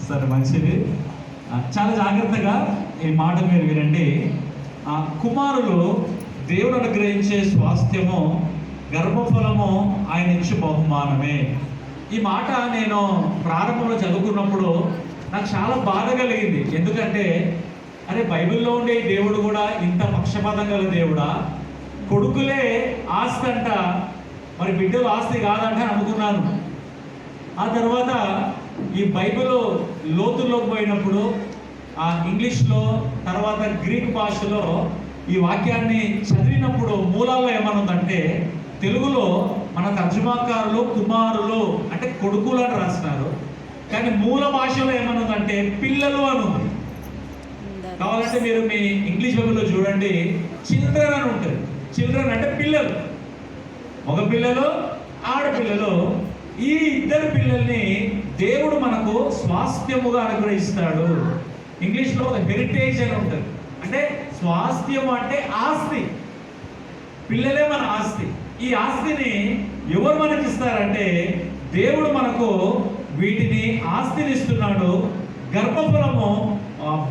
సరే, మంచిది. చాలా జాగ్రత్తగా ఈ మాట మీరు వినండి. కుమారులు దేవుడు అనుగ్రహించే స్వాస్థ్యము, గర్భఫలము ఆయన ఇచ్చే బహుమానమే. ఈ మాట నేను ప్రారంభంలో చదువుకున్నప్పుడు నాకు చాలా బాధ కలిగింది. ఎందుకంటే అరే, బైబిల్లో ఉండే దేవుడు కూడా ఇంత పక్షపాతం గల దేవుడా? కొడుకులే ఆస్తి అంట, మరి బిడ్డలు ఆస్తి కాదంట అనుకున్నాను. ఆ తర్వాత ఈ బైబిల్ లోతుల్లోకి పోయినప్పుడు ఇంగ్లీష్లో, తర్వాత గ్రీక్ భాషలో ఈ వాక్యాన్ని చదివినప్పుడు మూలాల్లో ఏమనుందంటే, తెలుగులో మన తర్జుమాకారులు కుమారులు అంటే కొడుకులు అని రాస్తున్నారు, కానీ మూల భాషలో ఏమనుందంటే పిల్లలు అని ఉంది. కావాలంటే మీరు మీ ఇంగ్లీష్ బైబిల్లో చూడండి, చిల్డ్రన్ అని ఉంటుంది. చిల్డ్రన్ అంటే పిల్లలు, మగ పిల్లలు, ఆడపిల్లలు. ఈ ఇద్దరు పిల్లల్ని దేవుడు మనకు స్వాస్థ్యముగా అనుగ్రహిస్తాడు. ఇంగ్లీష్లో హెరిటేజ్ అని ఉంటుంది. అంటే స్వాస్థ్యము అంటే ఆస్తి, పిల్లలే మన ఆస్తి. ఈ ఆస్తిని ఎవరు మనకి ఇస్తారంటే దేవుడు మనకు వీటిని ఆస్తిని ఇస్తున్నాడు, గర్భఫలము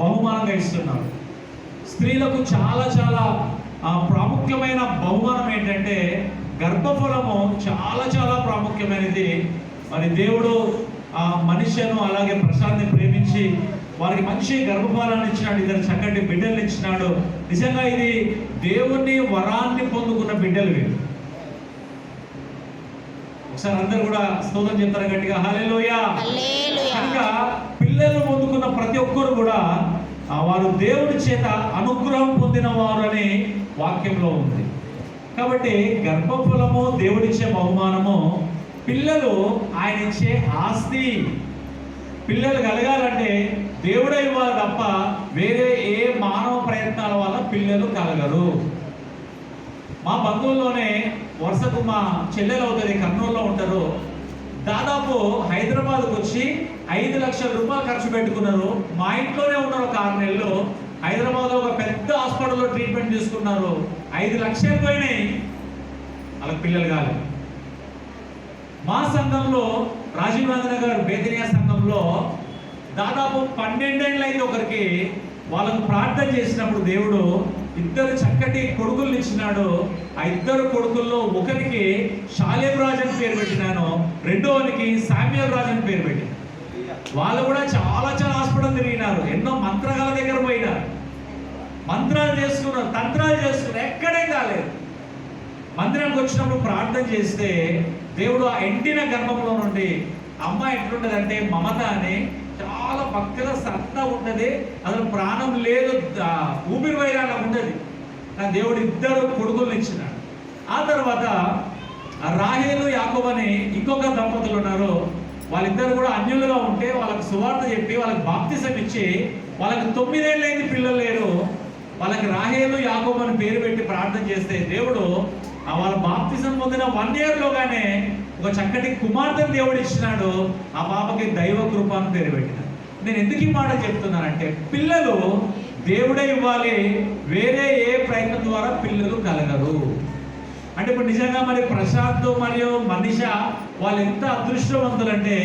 బహుమానంగా ఇస్తున్నాడు. స్త్రీలకు చాలా చాలా ప్రాముఖ్యమైన బహుమానం ఏంటంటే గర్భఫలము చాలా చాలా ప్రాముఖ్యమైనది. మరి దేవుడు మనిషిను అలాగే ప్రశాంత్ని ప్రేమించి వారికి మంచి గర్భఫలాన్ని ఇచ్చినాడు, ఇద్దరు చక్కటి బిడ్డలు ఇచ్చినాడు. నిజంగా ఇది దేవుని వరాన్ని పొందుకున్న బిడ్డలు వీరు. ఒకసారి అందరు కూడా స్తోత్రం చెప్తారు గట్టిగా, హల్లెలూయా. కనుక పిల్లలు పొందుకున్న ప్రతి ఒక్కరు కూడా వారు దేవుడి చేత అనుగ్రహం పొందిన వారు అని వాక్యంలో ఉంది. కాబట్టి గర్భఫలము దేవుడిచ్చే బహుమానము, పిల్లలు ఆయన ఇచ్చే ఆస్తి. పిల్లలు కలగాలంటే దేవుడే ఇవ్వాలి తప్ప వేరే ఏ మానవ ప్రయత్నాల వల్ల పిల్లలు కలగరు. మా బంధువుల్లోనే వరుసకు మా చెల్లెలు అవుతుంది, కర్నూలులో ఉంటారు. దాదాపు హైదరాబాద్కు వచ్చి 5 లక్షల రూపాయలు ఖర్చు పెట్టుకున్నారు. మా ఇంట్లోనే ఉన్నారు 6 నెలలు. హైదరాబాద్లో ఒక పెద్ద హాస్పిటల్లో ట్రీట్మెంట్ తీసుకున్నారు. 5 లక్షలు పోయినాయి, వాళ్ళకి పిల్లలు కాలేదు. మా సంఘంలో రాజీవ్ గాంధీ నగర్ బేదరియా సంఘంలో దాదాపు 12 ఏళ్ళు అయితే ఒకరికి వాళ్ళకు ప్రార్థన చేసినప్పుడు దేవుడు 2 చక్కటి కొడుకుల్ని ఇచ్చినాడు. ఆ 2 కొడుకుల్లో ఒకరికి షాలేం రాజ్ అని పేరు పెట్టినాను, రెండోనికి శామ్యుయల్ రాజ్ అని పేరు పెట్టినాను. వాళ్ళు కూడా చాలా చాలా హాస్పిటల్ తిరిగినారు, ఎన్నో మంత్రగాల దగ్గర పోయినారు, మంత్రాలు చేసుకున్నారు, తంత్రాలు చేసుకున్నారు, ఎక్కడేం కాలేదు. మందిరానికి వచ్చినప్పుడు ప్రార్థన చేస్తే దేవుడు ఆ ఎండిన గర్భంలో నుండి అమ్మ ఎట్లుంటదంటే మమత అని చాలా పక్కన సత్తా ఉంటుంది, అసలు ప్రాణం లేదు, ఊపిరి వైరాగా ఉండదు. నా దేవుడు 2 కొడుకులను ఇచ్చినాడు. ఆ తర్వాత రాహేలు యాకోబు అని ఇంకొక దంపతులు ఉన్నారు. వాళ్ళిద్దరు కూడా అన్యులుగా ఉంటే వాళ్ళకి సువార్త చెప్పి వాళ్ళకి బాప్తిసం ఇచ్చి వాళ్ళకి 9 ఏళ్ళైంది, పిల్లలు లేరు. వాళ్ళకి రాహేలు యాకోబు అని పేరు పెట్టి ప్రార్థన చేస్తే దేవుడు వాళ్ళ బాప్తిసం పొందిన 1 ఇయర్లోగానే ఒక చక్కటి కుమార్తెను దేవుడు ఇచ్చినాడు. ఆ పాపకి దైవ కృప అని పేరు పెట్టినాడు. నేను ఎందుకు ఈ మాట చెప్తున్నానంటే పిల్లలు దేవుడే ఇవ్వాలి, వేరే ఏ ప్రయత్నం ద్వారా పిల్లలు కలగరు. అంటే ఇప్పుడు నిజంగా మరి ప్రశాంత్ మరియు మనీష వాళ్ళు ఎంత అదృష్టవంతులంటే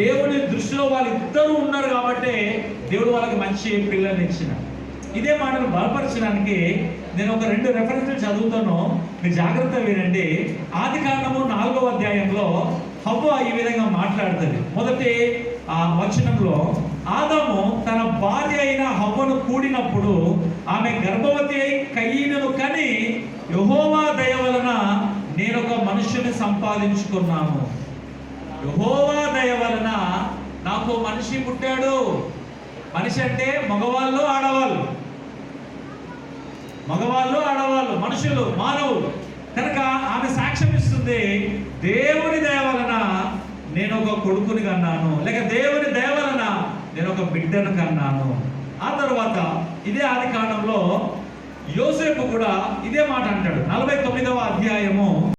దేవుడి దృష్టిలో వాళ్ళిద్దరూ ఉన్నారు కాబట్టి దేవుడు వాళ్ళకి మంచి పిల్లల్ని ఇచ్చినాడు. ఇదే మాటను బలపరచడానికి నేను ఒక 2 రెఫరెన్స్లు చదువుతాను, మీరు జాగ్రత్తగా వినండి. ఆదికాండము 4వ అధ్యాయంలో హవ్వ ఈ విధంగా మాట్లాడుతుంది. మొదటి వచనంలో, ఆదాము తన భార్య అయిన హవ్వను కూడినప్పుడు ఆమె గర్భవతి అయి కయీనును కని యెహోవా దయ వలన నేను ఒక మనుషుని సంపాదించుకున్నాను. యెహోవా దయ వలన నాకు మనిషి పుట్టాడు. మనిషి అంటే మగవాళ్ళు ఆడవాళ్ళు, మగవాళ్ళు ఆడవాళ్ళు, మనుషులు, మానవులు. కనుక ఆమె సాక్ష్యం ఇస్తుంది, దేవుని దయ వలన నేను ఒక కొడుకుని కన్నాను, లేక దేవుని దయ వలన నేను ఒక బిడ్డను కన్నాను. ఆ తర్వాత ఇదే ఆదికాండంలో యోసేపు కూడా ఇదే మాట అంటాడు. 49వ అధ్యాయము